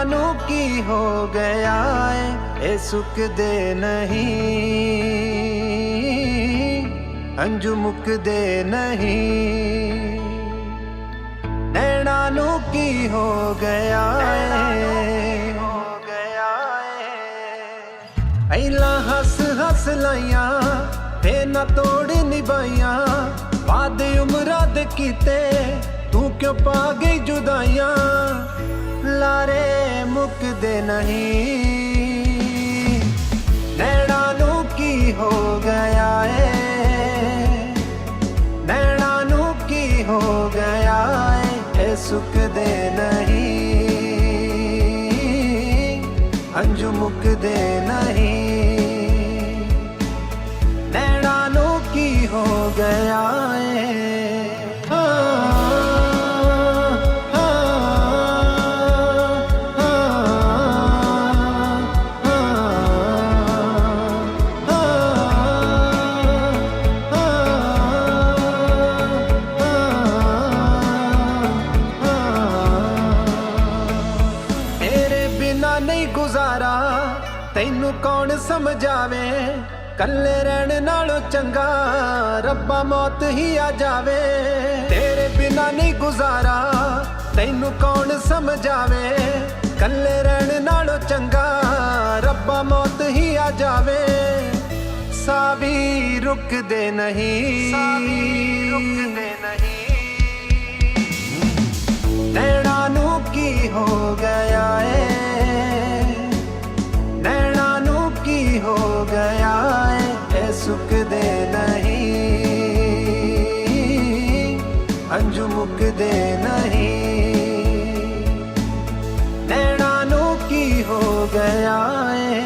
नू की हो गया है, ए सुख दे नहीं, अंजू मुक दे नहीं। नैना नू की हो गया है, पहला हस हस लाइया ते ना तोड़ निभाइया, वादे उमरा दे कीते तू क्यों पा गई जुदाइयां। लारे मुकदे नहीं, नैना नू की हो गया है, नैना नू की हो गया है, ए सुख दे नहीं, अंजू मुकदे नहीं। नैना नू की हो गया है। नहीं गुजारा तैनू कौन समझावे, कल्ले रहन नालों चंगा रब्बा मौत ही आ जावे। तेरे बिना नहीं गुजारा तैनू कौन समझावे, कल्ले रहन नालों चंगा रब्बा मौत ही आ जावे। सा भी रुक दे नहीं, नैना नू की हो गया है, नैना नू की हो गया है, ए सुख दे नहीं, अंजू मुक दे नहीं। नैना नू की हो गया है।